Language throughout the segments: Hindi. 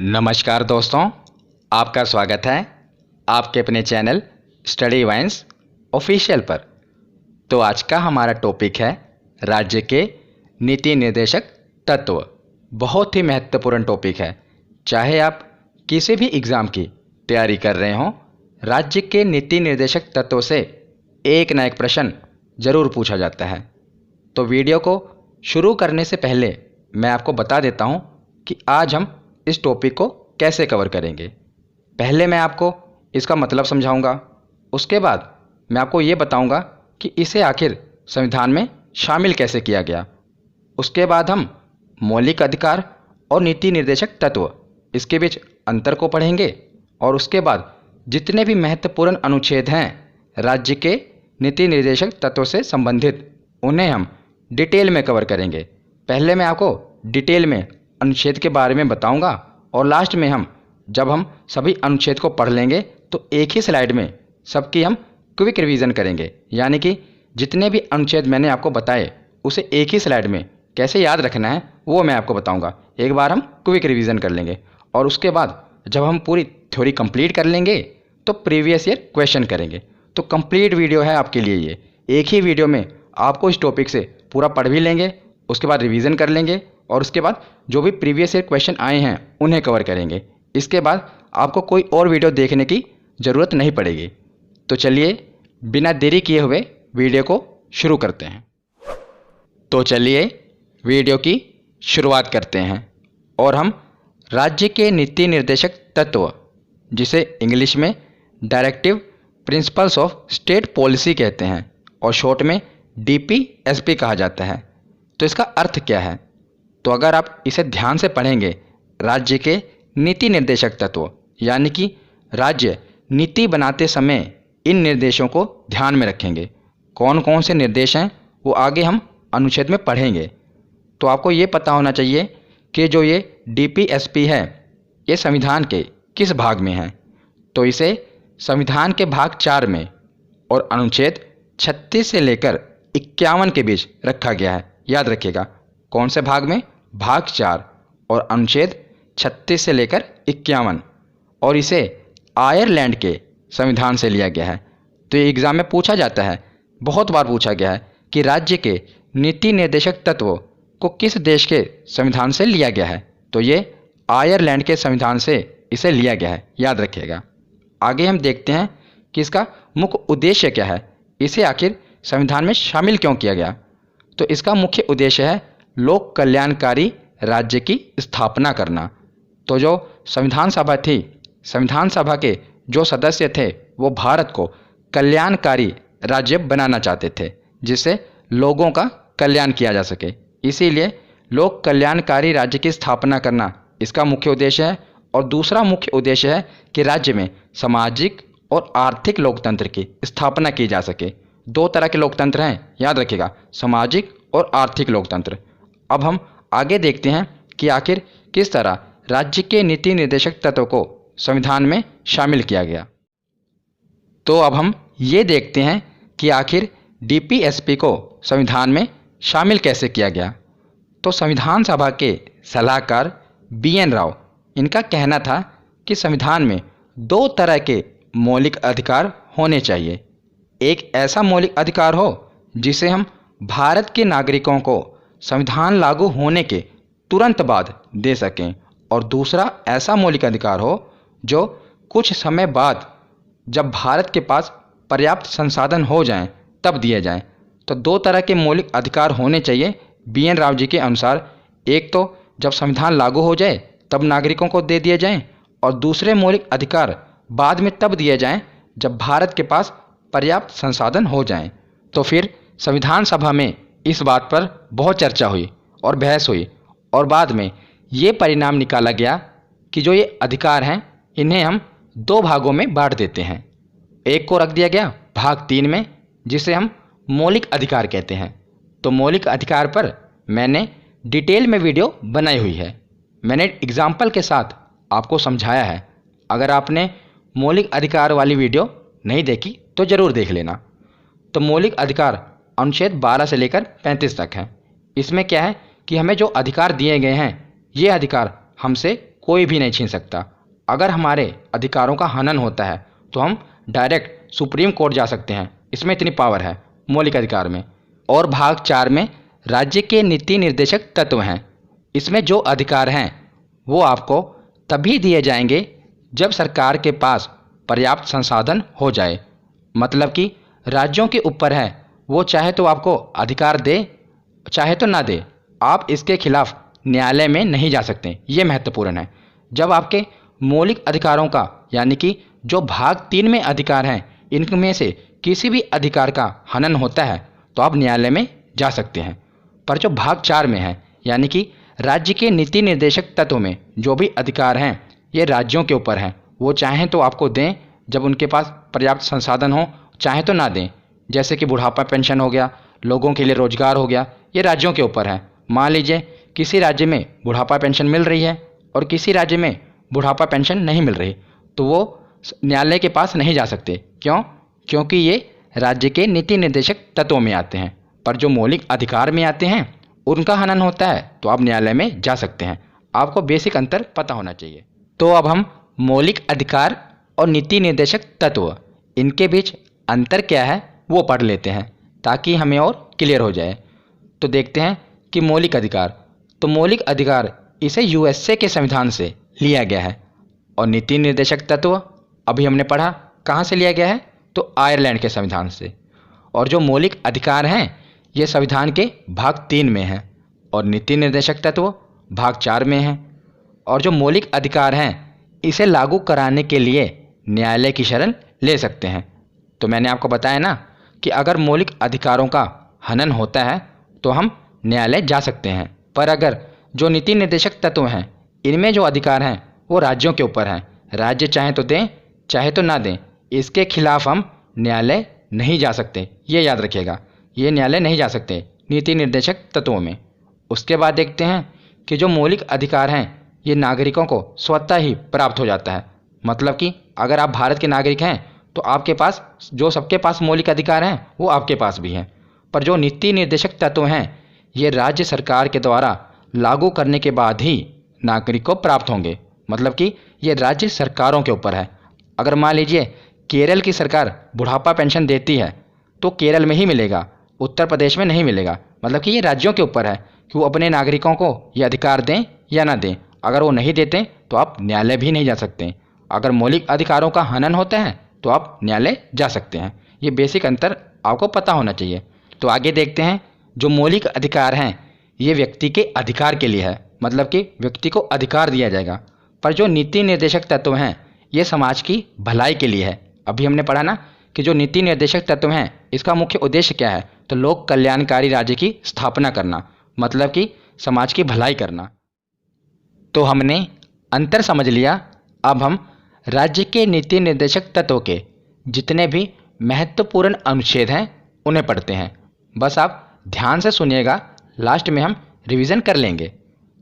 नमस्कार दोस्तों, आपका स्वागत है आपके अपने चैनल स्टडी वाइन्स ऑफिशियल पर। तो आज का हमारा टॉपिक है राज्य के नीति निर्देशक तत्व। बहुत ही महत्वपूर्ण टॉपिक है। चाहे आप किसी भी एग्ज़ाम की तैयारी कर रहे हों, राज्य के नीति निर्देशक तत्व से एक ना एक प्रश्न ज़रूर पूछा जाता है। तो वीडियो को शुरू करने से पहले मैं आपको बता देता हूं कि आज हम इस टॉपिक को कैसे कवर करेंगे। पहले मैं आपको इसका मतलब समझाऊंगा, उसके बाद मैं आपको ये बताऊंगा कि इसे आखिर संविधान में शामिल कैसे किया गया। उसके बाद हम मौलिक अधिकार और नीति निर्देशक तत्व इसके बीच अंतर को पढ़ेंगे और उसके बाद जितने भी महत्वपूर्ण अनुच्छेद हैं राज्य के नीति निर्देशक तत्व से संबंधित, उन्हें हम डिटेल में कवर करेंगे। पहले मैं आपको डिटेल में अनुच्छेद के बारे में बताऊंगा और लास्ट में जब हम सभी अनुच्छेद को पढ़ लेंगे तो एक ही स्लाइड में सबकी हम क्विक रिवीजन करेंगे। यानी कि जितने भी अनुच्छेद मैंने आपको बताए उसे एक ही स्लाइड में कैसे याद रखना है वो मैं आपको बताऊंगा। एक बार हम क्विक रिवीजन कर लेंगे और उसके बाद जब हम पूरी थ्योरी कंप्लीट कर लेंगे तो प्रीवियस ईयर क्वेश्चन करेंगे। तो कंप्लीट वीडियो है आपके लिए ये। एक ही वीडियो में आपको इस टॉपिक से पूरा पढ़ भी लेंगे, उसके बाद रिवीजन कर लेंगे और उसके बाद जो भी प्रीवियस ईयर क्वेश्चन आए हैं उन्हें कवर करेंगे। इसके बाद आपको कोई और वीडियो देखने की ज़रूरत नहीं पड़ेगी। तो चलिए बिना देरी किए हुए वीडियो को शुरू करते हैं। तो चलिए वीडियो की शुरुआत करते हैं और हम राज्य के नीति निर्देशक तत्व, जिसे इंग्लिश में directive principles of state policy कहते हैं और शॉर्ट में DPSP कहा जाता है। तो इसका अर्थ क्या है? तो अगर आप इसे ध्यान से पढ़ेंगे, राज्य के नीति निर्देशक तत्व यानी कि राज्य नीति बनाते समय इन निर्देशों को ध्यान में रखेंगे। कौन कौन से निर्देश हैं वो आगे हम अनुच्छेद में पढ़ेंगे। तो आपको ये पता होना चाहिए कि जो ये DPSP है ये संविधान के किस भाग में है। तो इसे संविधान के भाग 4 में और अनुच्छेद 36 से लेकर 51 के बीच रखा गया है। याद रखिएगा, कौन से भाग में? भाग 4 और अनुच्छेद 36 से लेकर 51। और इसे आयरलैंड के संविधान से लिया गया है। तो ये एग्ज़ाम में पूछा जाता है, बहुत बार पूछा गया है कि राज्य के नीति निर्देशक तत्व को किस देश के संविधान से लिया गया है। तो ये आयरलैंड के संविधान से इसे लिया गया है। याद रखिएगा। आगे हम देखते हैं कि इसका मुख्य उद्देश्य क्या है, इसे आखिर संविधान में शामिल क्यों किया गया। तो इसका मुख्य उद्देश्य है लोक कल्याणकारी राज्य की स्थापना करना। तो जो संविधान सभा थी, संविधान सभा के जो सदस्य थे वो भारत को कल्याणकारी राज्य बनाना चाहते थे, जिससे लोगों का कल्याण किया जा सके। इसीलिए लोक कल्याणकारी राज्य की स्थापना करना इसका मुख्य उद्देश्य है। और दूसरा मुख्य उद्देश्य है कि राज्य में सामाजिक और आर्थिक लोकतंत्र की स्थापना की जा सके। 2 तरह के लोकतंत्र हैं, याद रखिएगा, सामाजिक और आर्थिक लोकतंत्र। अब हम आगे देखते हैं कि आखिर किस तरह राज्य के नीति निर्देशक तत्व को संविधान में शामिल किया गया। तो अब हम ये देखते हैं कि आखिर DPSP को संविधान में शामिल कैसे किया गया। तो संविधान सभा के सलाहकार BN राव, इनका कहना था कि संविधान में 2 तरह के मौलिक अधिकार होने चाहिए। एक ऐसा मौलिक अधिकार हो जिसे हम भारत के नागरिकों को संविधान लागू होने के तुरंत बाद दे सकें, और दूसरा ऐसा मौलिक अधिकार हो जो कुछ समय बाद जब भारत के पास पर्याप्त संसाधन हो जाएं तब दिए जाएं। तो 2 तरह के मौलिक अधिकार होने चाहिए BN राव जी के अनुसार। एक तो जब संविधान लागू हो जाए तब नागरिकों को दे दिए जाएं, और दूसरे मौलिक अधिकार बाद में तब दिए जाएं जब भारत के पास पर्याप्त संसाधन हो जाएं। तो फिर संविधान सभा में इस बात पर बहुत चर्चा हुई और बहस हुई और बाद में ये परिणाम निकाला गया कि जो ये अधिकार हैं इन्हें हम 2 भागों में बांट देते हैं। एक को रख दिया गया भाग 3 में, जिसे हम मौलिक अधिकार कहते हैं। तो मौलिक अधिकार पर मैंने डिटेल में वीडियो बनाई हुई है, मैंने एग्जाम्पल के साथ आपको समझाया है। अगर आपने मौलिक अधिकार वाली वीडियो नहीं देखी तो ज़रूर देख लेना। तो मौलिक अधिकार अनुच्छेद 12 से लेकर 35 तक है। इसमें क्या है कि हमें जो अधिकार दिए गए हैं ये अधिकार हमसे कोई भी नहीं छीन सकता। अगर हमारे अधिकारों का हनन होता है तो हम डायरेक्ट सुप्रीम कोर्ट जा सकते हैं, इसमें इतनी पावर है मौलिक अधिकार में। और भाग 4 में राज्य के नीति निर्देशक तत्व हैं। इसमें जो अधिकार हैं वो आपको तभी दिए जाएंगे जब सरकार के पास पर्याप्त संसाधन हो जाए। मतलब कि राज्यों के ऊपर है, वो चाहे तो आपको अधिकार दे चाहे तो ना दे, आप इसके खिलाफ न्यायालय में नहीं जा सकते। ये महत्वपूर्ण है। जब आपके मौलिक अधिकारों का यानी कि जो भाग 3 में अधिकार हैं इनमें से किसी भी अधिकार का हनन होता है तो आप न्यायालय में जा सकते हैं। पर जो भाग 4 में है यानी कि राज्य के नीति निर्देशक तत्व में जो भी अधिकार हैं ये राज्यों के ऊपर हैं। वो चाहें तो आपको दें जब उनके पास पर्याप्त संसाधन हो, चाहें तो ना दें। जैसे कि बुढ़ापा पेंशन हो गया, लोगों के लिए रोजगार हो गया, ये राज्यों के ऊपर है। मान लीजिए किसी राज्य में बुढ़ापा पेंशन मिल रही है और किसी राज्य में बुढ़ापा पेंशन नहीं मिल रही, तो वो न्यायालय के पास नहीं जा सकते। क्यों? क्योंकि ये राज्य के नीति निर्देशक तत्वों में आते हैं। पर जो मौलिक अधिकार में आते हैं उनका हनन होता है तो आप न्यायालय में जा सकते हैं। आपको बेसिक अंतर पता होना चाहिए। तो अब हम मौलिक अधिकार और नीति निर्देशक तत्व इनके बीच अंतर क्या है वो पढ़ लेते हैं ताकि हमें और क्लियर हो जाए। तो देखते हैं कि मौलिक अधिकार, तो मौलिक अधिकार इसे यूएसए के संविधान से लिया गया है। और नीति निर्देशक तत्व अभी हमने पढ़ा कहाँ से लिया गया है, तो आयरलैंड के संविधान से। और जो मौलिक अधिकार हैं ये संविधान के भाग 3 में हैं और नीति निर्देशक तत्व भाग 4 में हैं। और जो मौलिक अधिकार हैं इसे लागू कराने के लिए न्यायालय की शरण ले सकते हैं। तो मैंने आपको बताया ना कि अगर मौलिक अधिकारों का हनन होता है तो हम न्यायालय जा सकते हैं। पर अगर जो नीति निर्देशक तत्व हैं इनमें जो अधिकार हैं वो राज्यों के ऊपर हैं। राज्य चाहे तो दें चाहे तो ना दें, इसके खिलाफ हम न्यायालय नहीं जा सकते। ये याद रखिएगा, ये न्यायालय नहीं जा सकते नीति निर्देशक तत्वों में। उसके बाद देखते हैं कि जो मौलिक अधिकार हैं ये नागरिकों को स्वतः ही प्राप्त हो जाता है। मतलब कि अगर आप भारत के नागरिक हैं तो आपके पास जो सबके पास मौलिक अधिकार हैं वो आपके पास भी हैं। पर जो नीति निर्देशक तत्व हैं ये राज्य सरकार के द्वारा लागू करने के बाद ही नागरिक को प्राप्त होंगे। मतलब कि ये राज्य सरकारों के ऊपर है। अगर मान लीजिए केरल की सरकार बुढ़ापा पेंशन देती है तो केरल में ही मिलेगा, उत्तर प्रदेश में नहीं मिलेगा। मतलब कि ये राज्यों के ऊपर है कि वो अपने नागरिकों को ये अधिकार दें या ना दें। अगर वो नहीं देते तो आप न्यायालय भी नहीं जा सकते। अगर मौलिक अधिकारों का हनन होता है तो आप न्यायालय जा सकते हैं। ये बेसिक अंतर आपको पता होना चाहिए। तो आगे देखते हैं, जो मौलिक अधिकार हैं ये व्यक्ति के अधिकार के लिए है, मतलब कि व्यक्ति को अधिकार दिया जाएगा। पर जो नीति निर्देशक तत्व हैं ये समाज की भलाई के लिए है। अभी हमने पढ़ा ना कि जो नीति निर्देशक तत्व हैं इसका मुख्य उद्देश्य क्या है, तो लोक कल्याणकारी राज्य की स्थापना करना, मतलब कि समाज की भलाई करना। तो हमने अंतर समझ लिया। अब हम राज्य के नीति निर्देशक तत्व के जितने भी महत्वपूर्ण अनुच्छेद हैं उन्हें पढ़ते हैं। बस आप ध्यान से सुनिएगा, लास्ट में हम रिवीजन कर लेंगे।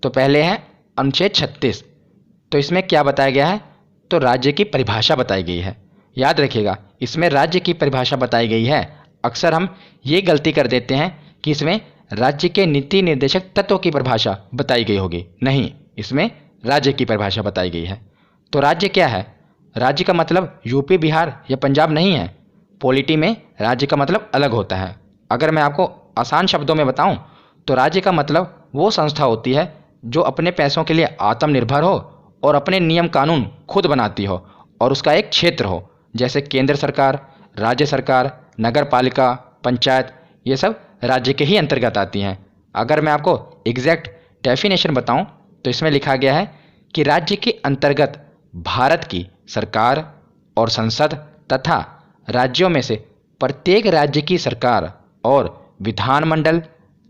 तो पहले है अनुच्छेद 36। तो इसमें क्या बताया गया है, तो राज्य की परिभाषा बताई गई है। याद रखिएगा, इसमें राज्य की परिभाषा बताई गई है। अक्सर हम ये गलती कर देते हैं कि इसमें राज्य के नीति निर्देशक तत्व की परिभाषा बताई गई होगी। नहीं, इसमें राज्य की परिभाषा बताई गई है। तो राज्य क्या है? राज्य का मतलब यूपी, बिहार या पंजाब नहीं है। पॉलिटी में राज्य का मतलब अलग होता है। अगर मैं आपको आसान शब्दों में बताऊं तो राज्य का मतलब वो संस्था होती है जो अपने पैसों के लिए आत्मनिर्भर हो और अपने नियम कानून खुद बनाती हो और उसका एक क्षेत्र हो। जैसे केंद्र सरकार, राज्य सरकार, नगर पालिका, पंचायत, ये सब राज्य के ही अंतर्गत आती हैं। अगर मैं आपको एग्जैक्ट डेफिनेशन बताऊं तो इसमें लिखा गया है कि राज्य के अंतर्गत भारत की सरकार और संसद तथा राज्यों में से प्रत्येक राज्य की सरकार और विधानमंडल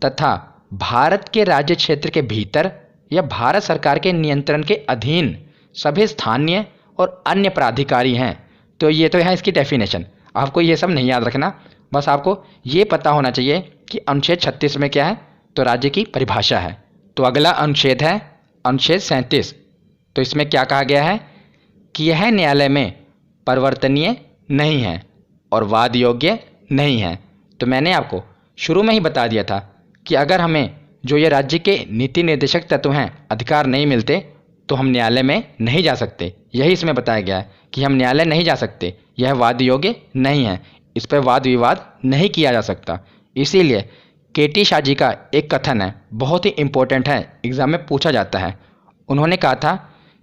तथा भारत के राज्य क्षेत्र के भीतर या भारत सरकार के नियंत्रण के अधीन सभी स्थानीय और अन्य प्राधिकारी हैं। तो ये तो है इसकी डेफिनेशन। आपको ये सब नहीं याद रखना, बस आपको ये पता होना चाहिए कि अनुच्छेद 36 में क्या है, तो राज्य की परिभाषा है। तो अगला अनुच्छेद है अनुच्छेद 37। तो इसमें क्या कहा गया है कि यह न्यायालय में परिवर्तनीय नहीं है और वाद योग्य नहीं है। तो मैंने आपको शुरू में ही बता दिया था कि अगर हमें जो ये राज्य के नीति निर्देशक तत्व हैं अधिकार नहीं मिलते तो हम न्यायालय में नहीं जा सकते। यही इसमें बताया गया है कि हम न्यायालय नहीं जा सकते, यह वाद योग्य नहीं है, इस पर वाद विवाद नहीं किया जा सकता। इसीलिए केटी शाह जी का एक कथन है, बहुत ही इम्पोर्टेंट है, एग्जाम में पूछा जाता है। उन्होंने कहा था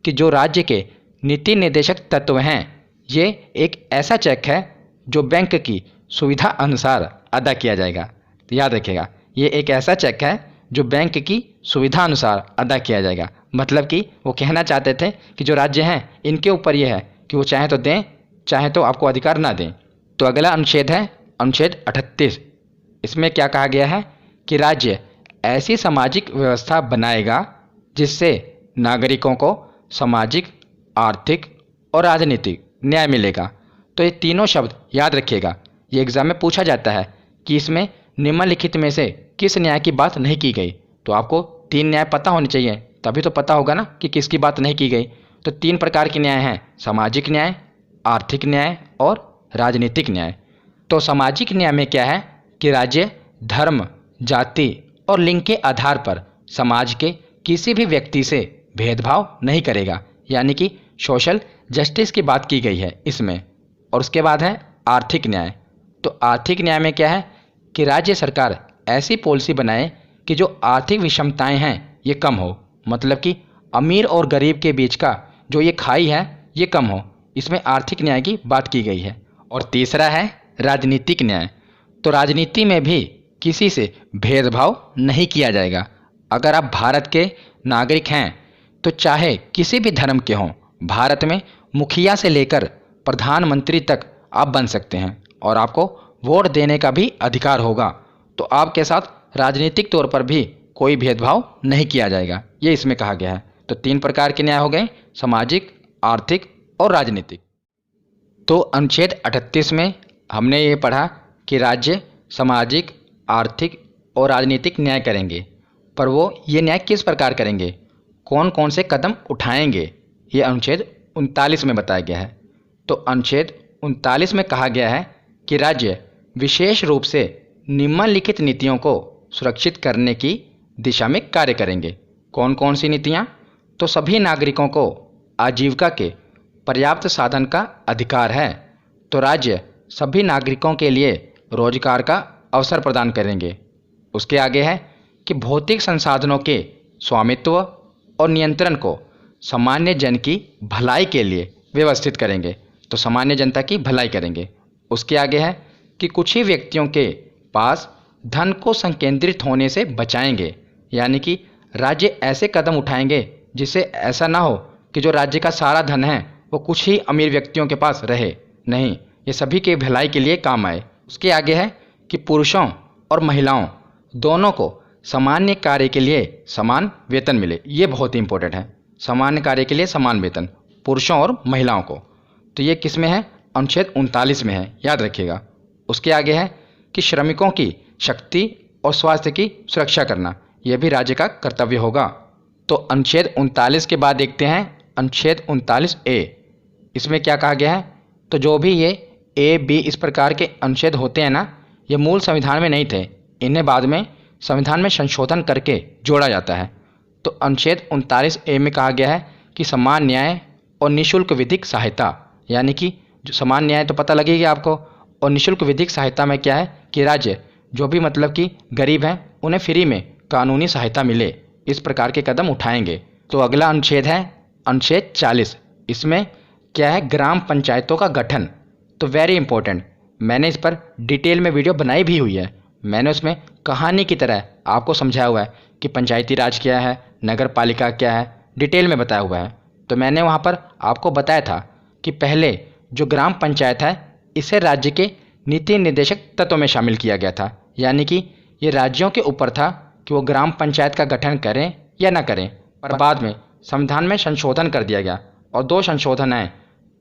कि जो राज्य के नीति निर्देशक तत्व हैं, ये एक ऐसा चेक है जो बैंक की सुविधा अनुसार अदा किया जाएगा। तो याद रखिएगा, ये एक ऐसा चेक है जो बैंक की सुविधा अनुसार अदा किया जाएगा। मतलब कि वो कहना चाहते थे कि जो राज्य हैं इनके ऊपर ये है कि वो चाहे तो दें, चाहे तो आपको अधिकार ना दें। तो अगला अनुच्छेद है अनुच्छेद 38। इसमें क्या कहा गया है कि राज्य ऐसी सामाजिक व्यवस्था बनाएगा जिससे नागरिकों को सामाजिक, आर्थिक और राजनीतिक न्याय मिलेगा। तो ये तीनों शब्द याद रखिएगा, ये एग्जाम में पूछा जाता है कि इसमें निम्नलिखित में से किस न्याय की बात नहीं की गई। तो आपको 3 न्याय पता होने चाहिए, तभी तो पता होगा ना कि किसकी बात नहीं की गई। तो 3 प्रकार के न्याय हैं, सामाजिक न्याय, आर्थिक न्याय और राजनीतिक न्याय। तो सामाजिक न्याय में क्या है कि राज्य धर्म, जाति और लिंग के आधार पर समाज के किसी भी व्यक्ति से भेदभाव नहीं करेगा, यानी कि सोशल जस्टिस की बात की गई है इसमें। और उसके बाद है आर्थिक न्याय। तो आर्थिक न्याय में क्या है कि राज्य सरकार ऐसी पॉलिसी बनाए कि जो आर्थिक विषमताएं हैं ये कम हो, मतलब कि अमीर और गरीब के बीच का जो ये खाई है ये कम हो, इसमें आर्थिक न्याय की बात की गई है। और तीसरा है राजनीतिक न्याय। तो राजनीति में भी किसी से भेदभाव नहीं किया जाएगा। अगर आप भारत के नागरिक हैं तो चाहे किसी भी धर्म के हों, भारत में मुखिया से लेकर प्रधानमंत्री तक आप बन सकते हैं और आपको वोट देने का भी अधिकार होगा। तो आपके साथ राजनीतिक तौर पर भी कोई भेदभाव नहीं किया जाएगा, ये इसमें कहा गया है। तो 3 प्रकार के न्याय हो गए, सामाजिक, आर्थिक और राजनीतिक। तो अनुच्छेद 38 में हमने ये पढ़ा कि राज्य सामाजिक, आर्थिक और राजनीतिक न्याय करेंगे, पर वो ये न्याय किस प्रकार करेंगे, कौन कौन से कदम उठाएंगे, ये अनुच्छेद 39 में बताया गया है। तो अनुच्छेद 39 में कहा गया है कि राज्य विशेष रूप से निम्नलिखित नीतियों को सुरक्षित करने की दिशा में कार्य करेंगे। कौन कौन सी नीतियाँ? तो सभी नागरिकों को आजीविका के पर्याप्त साधन का अधिकार है, तो राज्य सभी नागरिकों के लिए रोजगार का अवसर प्रदान करेंगे। उसके आगे है कि भौतिक संसाधनों के स्वामित्व और नियंत्रण को सामान्य जन की भलाई के लिए व्यवस्थित करेंगे, तो सामान्य जनता की भलाई करेंगे। उसके आगे है कि कुछ ही व्यक्तियों के पास धन को संकेंद्रित होने से बचाएंगे, यानी कि राज्य ऐसे कदम उठाएंगे जिससे ऐसा ना हो कि जो राज्य का सारा धन है वो कुछ ही अमीर व्यक्तियों के पास रहे, नहीं, ये सभी के भलाई के लिए काम आए। उसके आगे है कि पुरुषों और महिलाओं दोनों को सामान्य कार्य के लिए समान वेतन मिले। ये बहुत ही इंपॉर्टेंट है, सामान्य कार्य के लिए समान वेतन पुरुषों और महिलाओं को। तो ये किस में है? अनुच्छेद 39 में है, याद रखिएगा। उसके आगे है कि श्रमिकों की शक्ति और स्वास्थ्य की सुरक्षा करना, यह भी राज्य का कर्तव्य होगा। तो अनुच्छेद 39 के बाद देखते हैं अनुच्छेद 39A। इसमें क्या कहा गया है? तो जो भी ये A, B इस प्रकार के अनुच्छेद होते हैं ना, ये मूल संविधान में नहीं थे, इन्हें बाद में संविधान में संशोधन करके जोड़ा जाता है। तो अनुच्छेद 39A में कहा गया है कि समान न्याय और निःशुल्क विधिक सहायता, यानी कि जो समान न्याय तो पता लगेगी आपको, और निःशुल्क विधिक सहायता में क्या है कि राज्य जो भी मतलब कि गरीब हैं उन्हें फ्री में कानूनी सहायता मिले, इस प्रकार के कदम उठाएंगे। तो अगला अनुच्छेद है अनुच्छेद 40। इसमें क्या है? ग्राम पंचायतों का गठन। तो वेरी इंपॉर्टेंट, मैंने इस पर डिटेल में वीडियो बनाई भी हुई है। मैंने उसमें कहानी की तरह आपको समझाया हुआ है कि पंचायती राज क्या है, नगर पालिका क्या है, डिटेल में बताया हुआ है। तो मैंने वहाँ पर आपको बताया था कि पहले जो ग्राम पंचायत है इसे राज्य के नीति निर्देशक तत्व में शामिल किया गया था, यानी कि ये राज्यों के ऊपर था कि वो ग्राम पंचायत का गठन करें या ना करें। पर बाद में संविधान में संशोधन कर दिया गया और 2 संशोधन आए।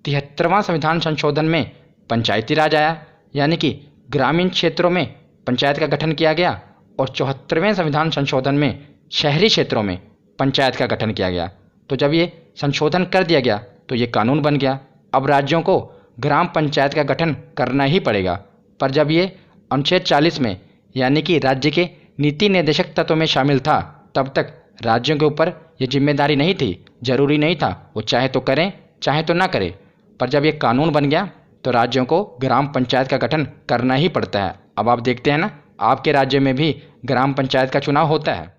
73वां संविधान संशोधन में पंचायती राज आया, यानी कि ग्रामीण क्षेत्रों में पंचायत का गठन किया गया, और 74वें संविधान संशोधन में शहरी क्षेत्रों में पंचायत का गठन किया गया। तो जब ये संशोधन कर दिया गया तो ये कानून बन गया, अब राज्यों को ग्राम पंचायत का गठन करना ही पड़ेगा। पर जब ये अनुच्छेद 40 में यानी कि राज्य के नीति निर्देशक तत्व में शामिल था, तब तक राज्यों के ऊपर ये जिम्मेदारी नहीं थी, ज़रूरी नहीं था, वो चाहे तो करें चाहे तो ना करें। पर जब ये कानून बन गया तो राज्यों को ग्राम पंचायत का गठन करना ही पड़ता है। अब आप देखते हैं ना, आपके राज्य में भी ग्राम पंचायत का चुनाव होता है।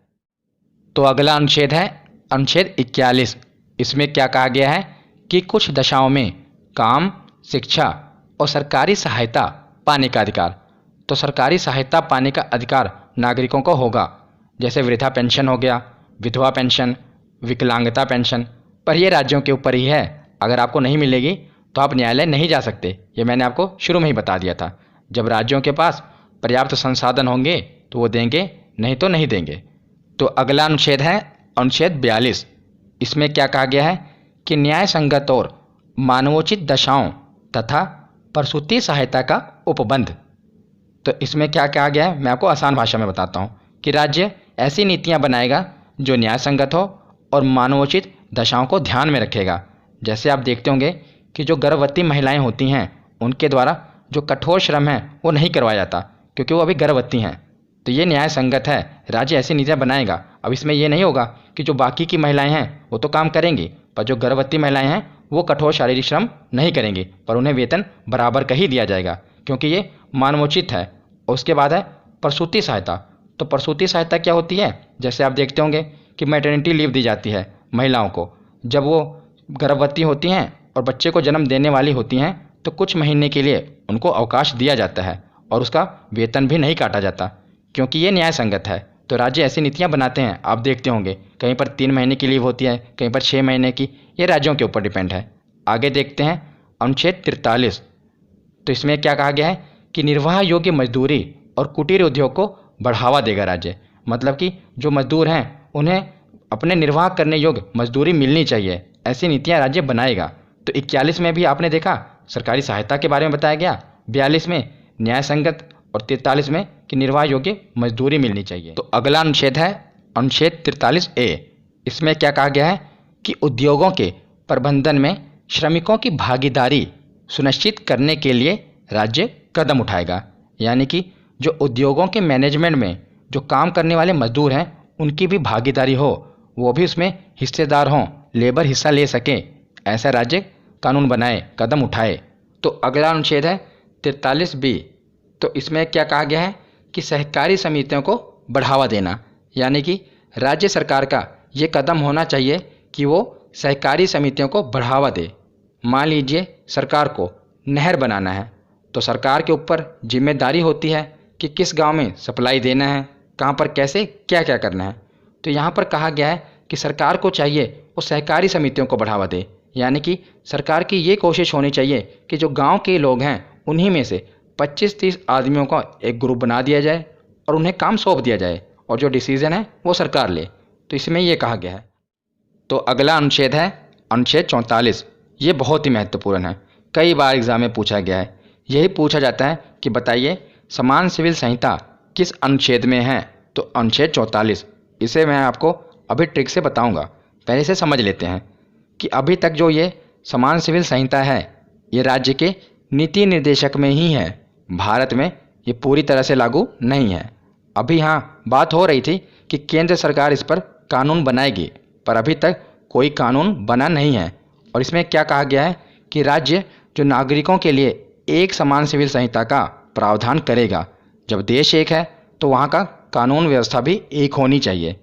तो अगला अनुच्छेद है अनुच्छेद 41। इसमें क्या कहा गया है कि कुछ दशाओं में काम, शिक्षा और सरकारी सहायता पाने का अधिकार। तो सरकारी सहायता पाने का अधिकार नागरिकों को होगा, जैसे वृद्धा पेंशन हो गया, विधवा पेंशन, विकलांगता पेंशन। पर यह राज्यों के ऊपर ही है, अगर आपको नहीं मिलेगी तो आप न्यायालय नहीं जा सकते। ये मैंने आपको शुरू में ही बता दिया था। जब राज्यों के पास पर्याप्त संसाधन होंगे तो वो देंगे, नहीं तो नहीं देंगे। तो अगला अनुच्छेद है अनुच्छेद 42। इसमें क्या कहा गया है कि न्याय संगत और मानवोचित दशाओं तथा प्रसूति सहायता का उपबंध। तो इसमें क्या कहा गया है, मैं आपको आसान भाषा में बताता हूँ कि राज्य ऐसी नीतियाँ बनाएगा जो न्याय संगत हो और मानवोचित दशाओं को ध्यान में रखेगा। जैसे आप देखते होंगे कि जो गर्भवती महिलाएं होती हैं उनके द्वारा जो कठोर श्रम है वो नहीं करवाया जाता, क्योंकि वो अभी गर्भवती हैं। तो ये न्याय संगत है, राज्य ऐसी नीतियाँ बनाएगा। अब इसमें ये नहीं होगा कि जो बाकी की महिलाएं हैं वो तो काम करेंगी, पर जो गर्भवती महिलाएं हैं वो कठोर शारीरिक श्रम नहीं करेंगी, पर उन्हें वेतन बराबर का ही दिया जाएगा, क्योंकि ये मानवोचित है। और उसके बाद है प्रसूति सहायता। तो प्रसूति सहायता क्या होती है, जैसे आप देखते होंगे कि मैटरनिटी लीव दी जाती है महिलाओं को। जब वो गर्भवती होती हैं और बच्चे को जन्म देने वाली होती हैं तो कुछ महीने के लिए उनको अवकाश दिया जाता है और उसका वेतन भी नहीं काटा जाता, क्योंकि ये न्याय संगत है। तो राज्य ऐसी नीतियाँ बनाते हैं, आप देखते होंगे कहीं पर 3 महीने की लीव होती है, कहीं पर 6 महीने की। ये राज्यों के ऊपर डिपेंड है। आगे देखते हैं अनुच्छेद 43। तो इसमें क्या कहा गया है कि निर्वाह योग्य मजदूरी और कुटीर उद्योग को बढ़ावा देगा राज्य। मतलब कि जो मजदूर हैं उन्हें अपने निर्वाह करने योग्य मजदूरी मिलनी चाहिए, ऐसी नीतियाँ राज्य बनाएगा। तो 41 में भी आपने देखा सरकारी सहायता के बारे में बताया गया, 42 में न्याय संगत और 43 में कि निर्वाह योग्य मजदूरी मिलनी चाहिए। तो अगला अनुच्छेद है अनुच्छेद 43A। इसमें क्या कहा गया है कि उद्योगों के प्रबंधन में श्रमिकों की भागीदारी सुनिश्चित करने के लिए राज्य कदम उठाएगा। यानी कि जो उद्योगों के मैनेजमेंट में जो काम करने वाले मजदूर हैं उनकी भी भागीदारी हो, वो भी उसमें हिस्सेदार हों, लेबर हिस्सा ले सके, ऐसा राज्य कानून बनाए, कदम उठाए। तो अगला अनुच्छेद है 43B। तो इसमें क्या कहा गया है कि सहकारी समितियों को बढ़ावा देना। यानी कि राज्य सरकार का ये कदम होना चाहिए कि वो सहकारी समितियों को बढ़ावा दे। मान लीजिए सरकार को नहर बनाना है, तो सरकार के ऊपर जिम्मेदारी होती है कि किस गांव में सप्लाई देना है, कहां पर कैसे क्या क्या करना है। तो यहाँ पर कहा गया है कि सरकार को चाहिए वो सहकारी समितियों को बढ़ावा दे। यानी कि सरकार की ये कोशिश होनी चाहिए कि जो गांव के लोग हैं उन्हीं में से 25-30 आदमियों का एक ग्रुप बना दिया जाए और उन्हें काम सौंप दिया जाए और जो डिसीजन है वो सरकार ले। तो इसमें ये कहा गया है। तो अगला अनुच्छेद है अनुच्छेद 44। ये बहुत ही महत्वपूर्ण है, कई बार एग्जाम में पूछा गया है। यही पूछा जाता है कि बताइए समान सिविल संहिता किस अनुच्छेद में है। तो अनुच्छेद 44। इसे मैं आपको अभी ट्रिक से बताऊंगा, पहले से समझ लेते हैं कि अभी तक जो ये समान सिविल संहिता है ये राज्य के नीति निर्देशक में ही है, भारत में ये पूरी तरह से लागू नहीं है। अभी हाँ बात हो रही थी कि केंद्र सरकार इस पर कानून बनाएगी, पर अभी तक कोई कानून बना नहीं है। और इसमें क्या कहा गया है कि राज्य जो नागरिकों के लिए एक समान सिविल संहिता का प्रावधान करेगा। जब देश एक है तो वहाँ का कानून व्यवस्था भी एक होनी चाहिए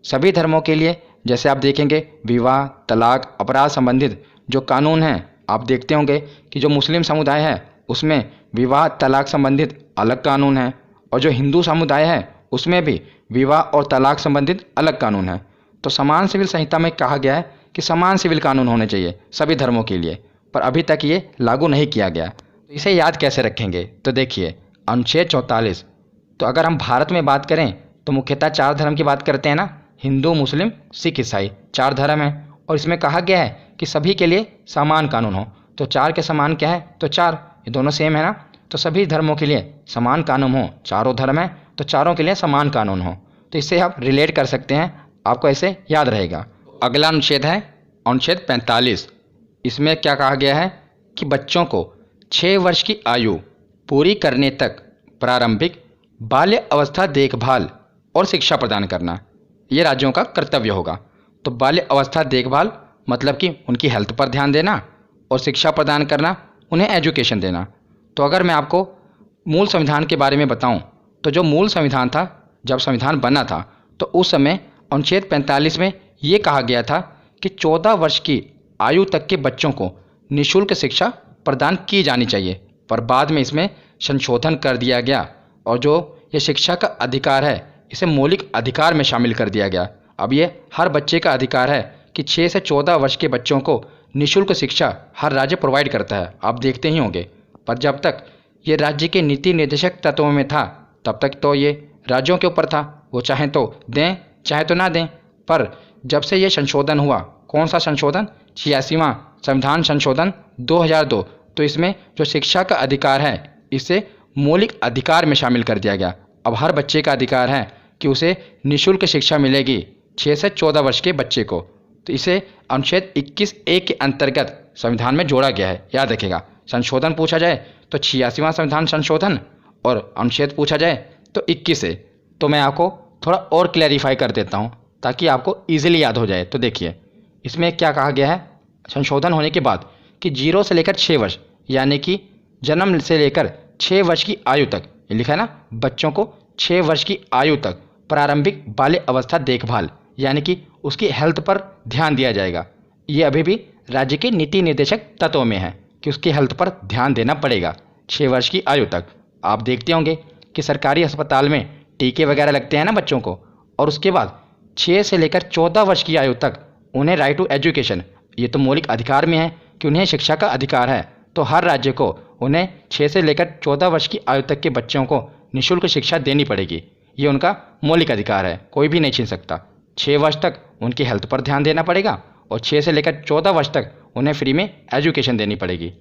सभी धर्मों के लिए। जैसे आप देखेंगे विवाह, तलाक, अपराध संबंधित जो कानून हैं, आप देखते होंगे कि जो मुस्लिम समुदाय है उसमें विवाह तलाक संबंधित अलग कानून है, और जो हिंदू समुदाय है उसमें भी विवाह और तलाक संबंधित अलग कानून है। तो समान सिविल संहिता में कहा गया है कि समान सिविल कानून होने चाहिए सभी धर्मों के लिए, पर अभी तक ये लागू नहीं किया गया। तो इसे याद कैसे रखेंगे, तो देखिए अनुच्छेद 44। तो अगर हम भारत में बात करें तो मुख्यतः 4 धर्म की बात करते हैं ना, हिंदू, मुस्लिम, सिख, ईसाई, 4 धर्म हैं। और इसमें कहा गया है कि सभी के लिए समान कानून हो। तो 4 के समान क्या है, तो 4 ये दोनों सेम है ना, तो सभी धर्मों के लिए समान कानून हो। चारों धर्म हैं तो चारों के लिए समान कानून हो। तो इससे आप रिलेट कर सकते हैं, आपको ऐसे याद रहेगा। अगला अनुच्छेद है अनुच्छेद 45। इसमें क्या कहा गया है कि बच्चों को 6 वर्ष की आयु पूरी करने तक प्रारंभिक बाल्य अवस्था देखभाल और शिक्षा प्रदान करना ये राज्यों का कर्तव्य होगा। तो बाल्य अवस्था देखभाल मतलब कि उनकी हेल्थ पर ध्यान देना और शिक्षा प्रदान करना, उन्हें एजुकेशन देना। तो अगर मैं आपको मूल संविधान के बारे में बताऊं, तो जो मूल संविधान था, जब संविधान बना था तो उस समय अनुच्छेद 45 में ये कहा गया था कि 14 वर्ष की आयु तक के बच्चों को निःशुल्क शिक्षा प्रदान की जानी चाहिए। पर बाद में इसमें संशोधन कर दिया गया और जो ये शिक्षा का अधिकार है इसे मौलिक अधिकार में शामिल कर दिया गया। अब ये हर बच्चे का अधिकार है कि 6 से 14 वर्ष के बच्चों को निःशुल्क शिक्षा हर राज्य प्रोवाइड करता है। आप देखते ही होंगे। पर जब तक ये राज्य के नीति निर्देशक तत्वों में था तब तक तो ये राज्यों के ऊपर था, वो चाहें तो दें चाहे तो ना दें। पर जब से ये संशोधन हुआ, कौन सा संशोधन, 86वां संविधान संशोधन 2002, तो इसमें जो शिक्षा का अधिकार है इसे मौलिक अधिकार में शामिल कर दिया गया। अब हर बच्चे का अधिकार है कि उसे निःशुल्क शिक्षा मिलेगी 6 से 14 वर्ष के बच्चे को। तो इसे अनुच्छेद 21A के अंतर्गत संविधान में जोड़ा गया है। याद रखिएगा, संशोधन पूछा जाए तो 86वां संविधान संशोधन और अनुच्छेद पूछा जाए तो 21 है। तो मैं आपको थोड़ा और क्लैरिफाई कर देता हूँ ताकि आपको ईजिली याद हो जाए। तो देखिए, इसमें क्या कहा गया है संशोधन होने के बाद कि 0 से लेकर 6 वर्ष, यानी कि जन्म से लेकर 6 वर्ष की आयु तक, ये लिखा है ना, बच्चों को 6 वर्ष की आयु तक प्रारंभिक बाल्य अवस्था देखभाल यानी कि उसकी हेल्थ पर ध्यान दिया जाएगा। ये अभी भी राज्य के नीति निर्देशक तत्वों में है कि उसकी हेल्थ पर ध्यान देना पड़ेगा 6 वर्ष की आयु तक। आप देखते होंगे कि सरकारी अस्पताल में टीके वगैरह लगते हैं ना बच्चों को, और उसके बाद 6 से लेकर 14 वर्ष की आयु तक उन्हें राइट टू एजुकेशन, ये तो मौलिक अधिकार में है कि उन्हें शिक्षा का अधिकार है। तो हर राज्य को उन्हें 6 से लेकर 14 वर्ष की आयु तक के बच्चों को निःशुल्क शिक्षा देनी पड़ेगी। ये उनका मौलिक अधिकार है, कोई भी नहीं छीन सकता। 6 वर्ष तक उनकी हेल्थ पर ध्यान देना पड़ेगा और 6 से लेकर 14 वर्ष तक उन्हें फ्री में एजुकेशन देनी पड़ेगी।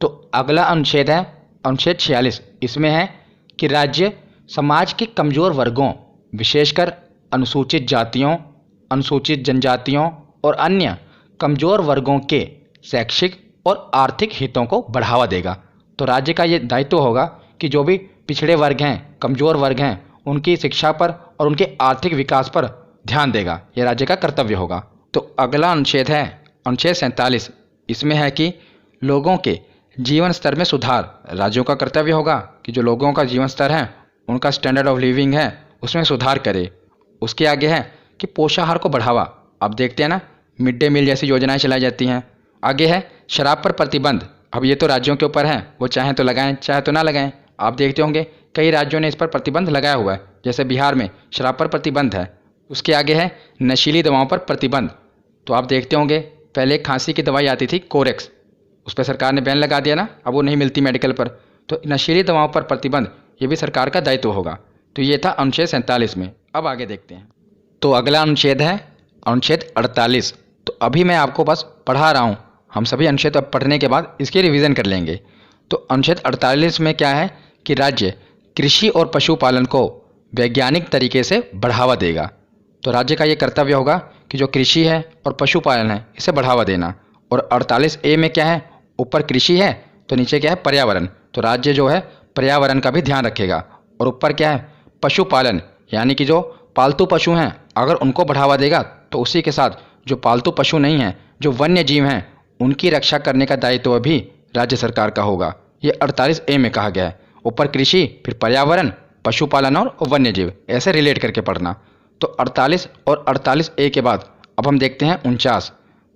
तो अगला अनुच्छेद है अनुच्छेद 46। इसमें है कि राज्य समाज के कमज़ोर वर्गों, विशेषकर अनुसूचित जातियों, अनुसूचित जनजातियों और अन्य कमज़ोर वर्गों के शैक्षिक और आर्थिक हितों को बढ़ावा देगा। तो राज्य का ये दायित्व होगा कि जो भी पिछड़े वर्ग हैं, कमज़ोर वर्ग हैं, उनकी शिक्षा पर और उनके आर्थिक विकास पर ध्यान देगा। यह राज्य का कर्तव्य होगा। तो अगला अनुच्छेद है अनुच्छेद 47। इसमें है कि लोगों के जीवन स्तर में सुधार राज्यों का कर्तव्य होगा कि जो लोगों का जीवन स्तर है, उनका स्टैंडर्ड ऑफ लिविंग है, उसमें सुधार करे। उसके आगे है कि पोषाहार को बढ़ावा। आप देखते हैं ना, मिड डे मील जैसी योजनाएं चलाई जाती हैं। आगे है शराब पर प्रतिबंध। अब ये तो राज्यों के ऊपर है, वो चाहें तो लगाएं चाहे तो ना लगाएं। आप देखते होंगे कई राज्यों ने इस पर प्रतिबंध लगाया हुआ है, जैसे बिहार में शराब पर प्रतिबंध है। उसके आगे है नशीली दवाओं पर प्रतिबंध। तो आप देखते होंगे पहले खांसी की दवाई आती थी कोरेक्स, उस पर सरकार ने बैन लगा दिया ना, अब वो नहीं मिलती मेडिकल पर। तो नशीली दवाओं पर प्रतिबंध ये भी सरकार का दायित्व होगा। तो ये था अनुच्छेद 47 में। अब आगे देखते हैं। तो अगला अनुच्छेद है अनुच्छेद 48। तो अभी मैं आपको बस पढ़ा रहा हूँ, हम सभी अनुच्छेद अब पढ़ने के बाद इसकी रिवीजन कर लेंगे। तो अनुच्छेद 48 में क्या है कि राज्य कृषि और पशुपालन को वैज्ञानिक तरीके से बढ़ावा देगा। तो राज्य का ये कर्तव्य होगा कि जो कृषि है और पशुपालन है इसे बढ़ावा देना। और 48A में क्या है, ऊपर कृषि है तो नीचे क्या है, पर्यावरण। तो राज्य जो है पर्यावरण का भी ध्यान रखेगा। और ऊपर क्या है, पशुपालन, यानी कि जो पालतू पशु हैं अगर उनको बढ़ावा देगा तो उसी के साथ जो पालतू पशु नहीं हैं, जो वन्य जीव हैं, उनकी रक्षा करने का दायित्व भी राज्य सरकार का होगा। ये 48A में कहा गया है। ऊपर कृषि, फिर पर्यावरण, पशुपालन और वन्य जीव, ऐसे रिलेट करके पढ़ना। तो 48 और 48A के बाद अब हम देखते हैं 49।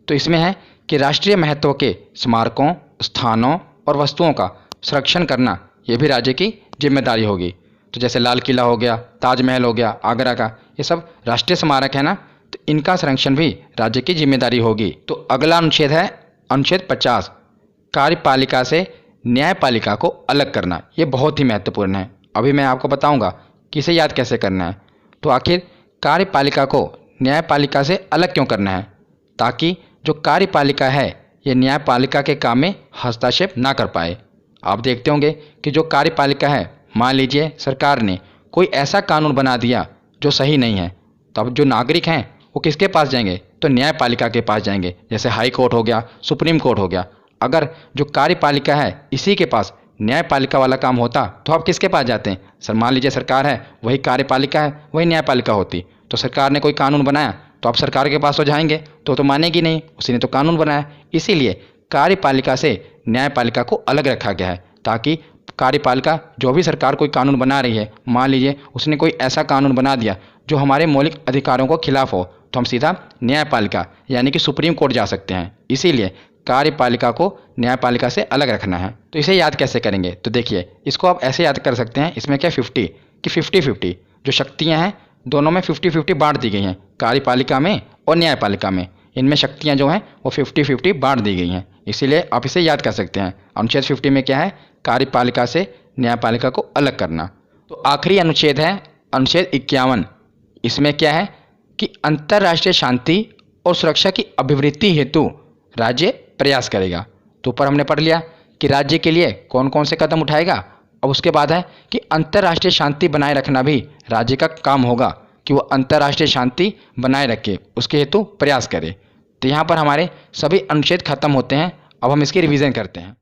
तो इसमें है कि राष्ट्रीय महत्व के स्मारकों, स्थानों और वस्तुओं का संरक्षण करना ये भी राज्य की जिम्मेदारी होगी। तो जैसे लाल किला हो गया, ताजमहल हो गया आगरा का, ये सब राष्ट्रीय स्मारक है ना, तो इनका संरक्षण भी राज्य की जिम्मेदारी होगी। तो अगला अनुच्छेद है अनुच्छेद 50। कार्यपालिका से न्यायपालिका को अलग करना, ये बहुत ही महत्वपूर्ण है। अभी मैं आपको बताऊंगा कि इसे याद कैसे करना है। तो आखिर कार्यपालिका को न्यायपालिका से अलग क्यों करना है, ताकि जो कार्यपालिका है ये न्यायपालिका के काम में हस्तक्षेप ना कर पाए। आप देखते होंगे कि जो कार्यपालिका है, मान लीजिए सरकार ने कोई ऐसा कानून बना दिया जो सही नहीं है, तब जो नागरिक हैं वो किसके पास जाएंगे, तो न्यायपालिका के पास जाएंगे। जैसे हाई कोर्ट हो गया, सुप्रीम कोर्ट हो गया। अगर जो कार्यपालिका है इसी के पास न्यायपालिका वाला काम होता तो आप किसके पास जाते हैं, सर मान लीजिए सरकार है, वही कार्यपालिका है, वही न्यायपालिका होती। तो सरकार ने कोई कानून बनाया तो आप सरकार के पास तो जाएंगे तो मानेगी नहीं, उसी ने तो कानून बनाया। इसीलिए कार्यपालिका से न्यायपालिका को अलग रखा गया है, ताकि कार्यपालिका जो भी सरकार कोई कानून बना रही है, मान लीजिए उसने कोई ऐसा कानून बना दिया जो हमारे मौलिक अधिकारों को खिलाफ हो, तो हम सीधा न्यायपालिका यानी कि सुप्रीम कोर्ट जा सकते हैं। इसीलिए कार्यपालिका को न्यायपालिका से अलग रखना है। तो इसे याद कैसे करेंगे, तो देखिए इसको आप ऐसे याद कर सकते हैं, इसमें क्या 50 कि 50-50 जो शक्तियां हैं दोनों में 50-50 बांट दी गई हैं, कार्यपालिका में और न्यायपालिका में। इनमें शक्तियां जो हैं वो 50-50 बांट दी गई हैं, इसीलिए आप इसे याद कर सकते हैं। अनुच्छेद 50 में क्या है, कार्यपालिका से न्यायपालिका को अलग करना। तो आखिरी अनुच्छेद है अनुच्छेद 51। इसमें क्या है कि अंतर्राष्ट्रीय शांति और सुरक्षा की अभिवृद्धि हेतु राज्य प्रयास करेगा। तो ऊपर हमने पढ़ लिया कि राज्य के लिए कौन कौन से कदम उठाएगा। अब उसके बाद है कि अंतर्राष्ट्रीय शांति बनाए रखना भी राज्य का काम होगा, कि वो अंतर्राष्ट्रीय शांति बनाए रखे, उसके हेतु प्रयास करे। तो यहाँ पर हमारे सभी अनुच्छेद खत्म होते हैं। अब हम इसकी रिवीजन करते हैं।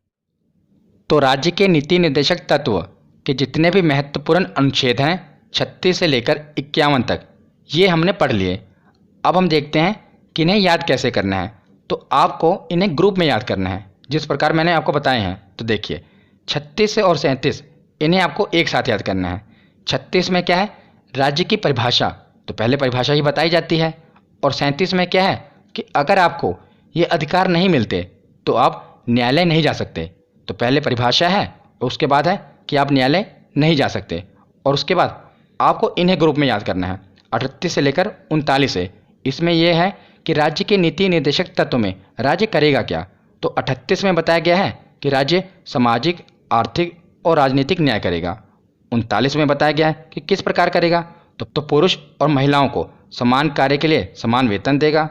तो राज्य के नीति निर्देशक तत्व के जितने भी महत्वपूर्ण अनुच्छेद हैं 36 से लेकर 51 तक, ये हमने पढ़ लिए। अब हम देखते हैं कि इन्हें याद कैसे करना है। तो आपको इन्हें ग्रुप में याद करना है, जिस प्रकार मैंने आपको बताए हैं। तो देखिए 36 और 37 इन्हें आपको एक साथ याद करना है। 36 में क्या है, राज्य की परिभाषा, तो पहले परिभाषा ही बताई जाती है। और 37 में क्या है कि अगर आपको ये अधिकार नहीं मिलते तो आप न्यायालय नहीं जा सकते। तो पहले परिभाषा है और उसके बाद है कि आप न्यायालय नहीं जा सकते। और उसके बाद आपको इन्हें ग्रुप में याद करना है 38 से लेकर 39 है। इसमें यह है कि राज्य के नीति निर्देशक तत्व में राज्य करेगा क्या। तो 38 में बताया गया है कि राज्य सामाजिक, आर्थिक और राजनीतिक न्याय करेगा। 39 में बताया गया है कि किस प्रकार करेगा। तो पुरुष और महिलाओं को समान कार्य के लिए समान वेतन देगा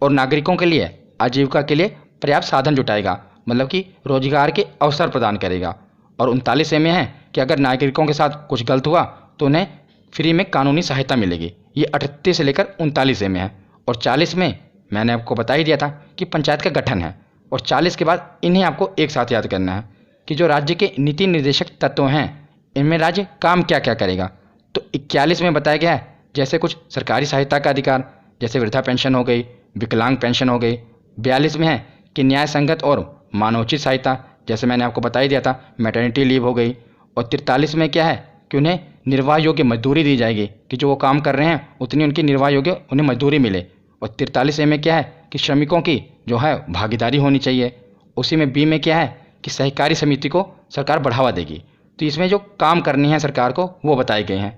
और नागरिकों के लिए आजीविका के लिए पर्याप्त साधन जुटाएगा, मतलब कि रोजगार के अवसर प्रदान करेगा। और 39 में है कि अगर नागरिकों के साथ कुछ गलत हुआ तो उन्हें फ्री में कानूनी सहायता मिलेगी। ये 38 से लेकर 39 में है। और 40 में मैंने आपको बता ही दिया था कि पंचायत का गठन है। और 40 के बाद इन्हें आपको एक साथ याद करना है कि जो राज्य के नीति निर्देशक तत्व हैं इनमें राज्य काम क्या क्या करेगा। तो 41 में बताया गया है जैसे कुछ सरकारी सहायता का अधिकार, जैसे वृद्धा पेंशन हो गई, विकलांग पेंशन हो गई। 42 में है कि न्याय संगत और मानवोचित सहायता, जैसे मैंने आपको बता ही दिया था, मैटरनिटी लीव हो गई। और 43 में क्या है कि उन्हें निर्वाह योग्य मजदूरी दी जाएगी, कि जो वो काम कर रहे हैं उतनी उनकी निर्वाह योग्य उन्हें मजदूरी मिले। और 43 में क्या है कि श्रमिकों की जो है भागीदारी होनी चाहिए। उसी में बी में क्या है कि सहकारी समिति को सरकार बढ़ावा देगी। तो इसमें जो काम करनी है सरकार को वो बताए गए हैं।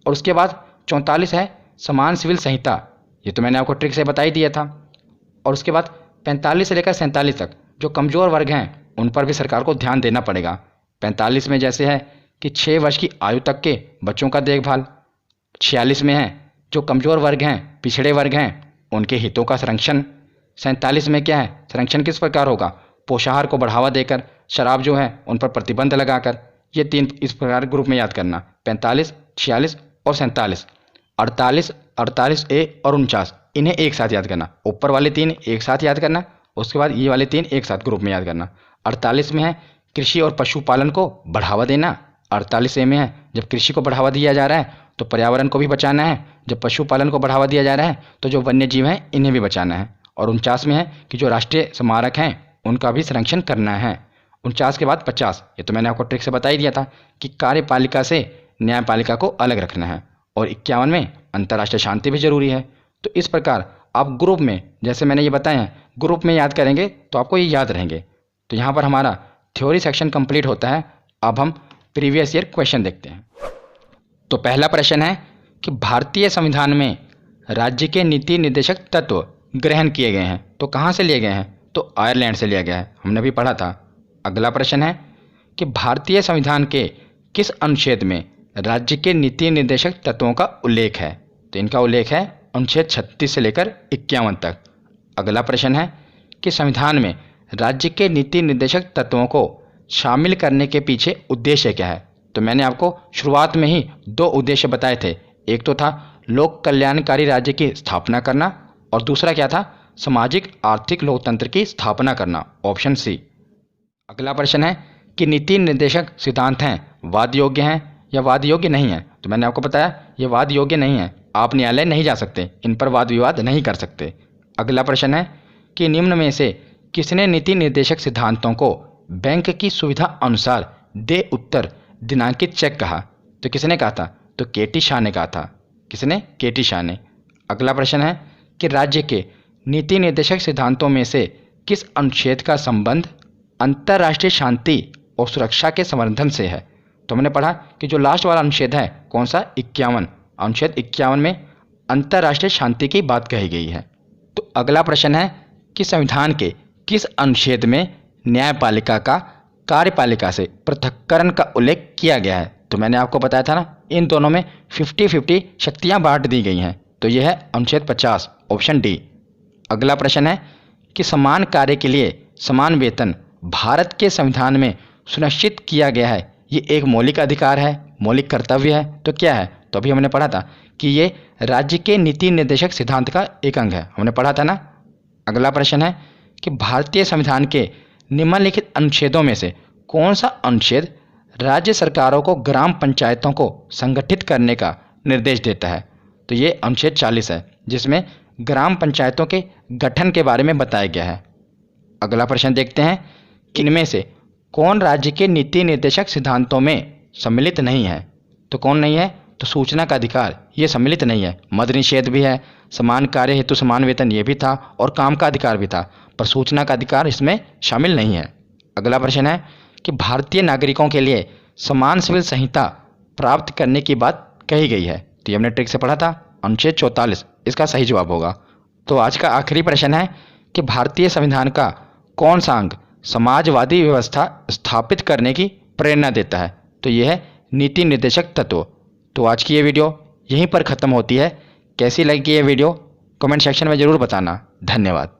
और उसके बाद 44 है समान सिविल संहिता, ये तो मैंने आपको ट्रिक से बता ही दिया था। और उसके बाद 45 से लेकर 47 तक जो कमज़ोर वर्ग हैं उन पर भी सरकार को ध्यान देना पड़ेगा। 45 में जैसे है कि 6 वर्ष की आयु तक के बच्चों का देखभाल। 46 में है जो कमज़ोर वर्ग हैं, पिछड़े वर्ग हैं, उनके हितों का संरक्षण। 47 में क्या है, संरक्षण किस प्रकार होगा, पोषाहार को बढ़ावा देकर, शराब जो है उन पर प्रतिबंध लगाकर। ये 3 इस प्रकार ग्रुप में याद करना, 45, 46 और 47। 48, 48A और 49 इन्हें एक साथ याद करना। ऊपर वाले 3 एक साथ याद करना, उसके बाद ये वाले 3 एक साथ ग्रुप में याद करना। 48 में है कृषि और पशुपालन को बढ़ावा देना। 48A में है जब कृषि को बढ़ावा दिया जा रहा है तो पर्यावरण को भी बचाना है, जब पशुपालन को बढ़ावा दिया जा रहा है तो जो वन्य जीव हैं इन्हें भी बचाना है। और 49 में है कि जो राष्ट्रीय स्मारक हैं उनका भी संरक्षण करना है। 49 के बाद 50, ये तो मैंने आपको ट्रिक से बता ही दिया था कि कार्यपालिका से न्यायपालिका को अलग रखना है। और 51 में अंतर्राष्ट्रीय शांति भी जरूरी है। तो इस प्रकार आप ग्रुप में, जैसे मैंने ये बताया है, ग्रुप में याद करेंगे तो आपको ये याद रहेंगे। तो यहाँ पर हमारा थ्योरी सेक्शन कंप्लीट होता है। अब हम प्रीवियस ईयर क्वेश्चन देखते हैं। तो पहला प्रश्न है कि भारतीय संविधान में राज्य के नीति निर्देशक तत्व ग्रहण किए गए हैं, तो कहाँ से लिए गए हैं, तो आयरलैंड से लिया गया है, हमने भी पढ़ा था। अगला प्रश्न है कि भारतीय संविधान के किस अनुच्छेद में राज्य के नीति निर्देशक तत्वों का उल्लेख है, तो इनका उल्लेख है अनुच्छेद 36 से लेकर 51 तक। अगला प्रश्न है कि संविधान में राज्य के नीति निर्देशक तत्वों को शामिल करने के पीछे उद्देश्य क्या है। तो मैंने आपको शुरुआत में ही 2 उद्देश्य बताए थे, एक तो था लोक कल्याणकारी राज्य की स्थापना करना और दूसरा क्या था, सामाजिक आर्थिक लोकतंत्र की स्थापना करना, ऑप्शन सी। अगला प्रश्न है कि नीति निर्देशक सिद्धांत हैं वाद योग्य हैं या वाद योग्य नहीं है। तो मैंने आपको बताया ये वाद योग्य नहीं है, आप न्यायालय नहीं जा सकते, इन पर वाद विवाद नहीं कर सकते। अगला प्रश्न है कि निम्न में से किसने नीति निर्देशक सिद्धांतों को बैंक की सुविधा अनुसार दे उत्तर दिनांकित चेक कहा? तो किसने कहा था? तो केटी शाह ने कहा था। किसने? केटी शाह ने। अगला प्रश्न है कि राज्य के नीति निर्देशक सिद्धांतों में से किस अनुच्छेद का संबंध अंतर्राष्ट्रीय शांति और सुरक्षा के संवर्धन से है? तो हमने पढ़ा कि जो लास्ट वाला अनुच्छेद है कौन सा? 51। अनुच्छेद 51 में अंतर्राष्ट्रीय शांति की बात कही गई है। तो अगला प्रश्न है कि संविधान के किस अनुच्छेद में न्यायपालिका का कार्यपालिका से पृथक्करण का उल्लेख किया गया है? तो मैंने आपको बताया था ना, इन दोनों में 50-50 शक्तियां बांट दी गई हैं। तो यह है अनुच्छेद 50, ऑप्शन डी। अगला प्रश्न है कि समान कार्य के लिए समान वेतन भारत के संविधान में सुनिश्चित किया गया है, ये एक मौलिक अधिकार है, मौलिक कर्तव्य है, तो क्या है? तो अभी हमने पढ़ा था कि ये राज्य के नीति निर्देशक सिद्धांत का एक अंग है, हमने पढ़ा था ना। अगला प्रश्न है कि भारतीय संविधान के निम्नलिखित अनुच्छेदों में से कौन सा अनुच्छेद राज्य सरकारों को ग्राम पंचायतों को संगठित करने का निर्देश देता है? तो ये अनुच्छेद 40 है, जिसमें ग्राम पंचायतों के गठन के बारे में बताया गया है। अगला प्रश्न देखते हैं कि इनमें से कौन राज्य के नीति निर्देशक सिद्धांतों में सम्मिलित नहीं है? तो कौन नहीं है? तो सूचना का अधिकार ये सम्मिलित नहीं है। मद्य निषेध भी है, समान कार्य हेतु समान वेतन ये भी था, और काम का अधिकार भी था, पर सूचना का अधिकार इसमें शामिल नहीं है। अगला प्रश्न है कि भारतीय नागरिकों के लिए समान सिविल संहिता प्राप्त करने की बात कही गई है। तो ये हमने ट्रिक से पढ़ा था, अनुच्छेद 44 इसका सही जवाब होगा। तो आज का आखिरी प्रश्न है कि भारतीय संविधान का कौन सा अंग समाजवादी व्यवस्था स्थापित करने की प्रेरणा देता है? तो यह है नीति निर्देशक तत्व। तो आज की ये वीडियो यहीं पर ख़त्म होती है। कैसी लगी ये वीडियो कमेंट सेक्शन में ज़रूर बताना। धन्यवाद।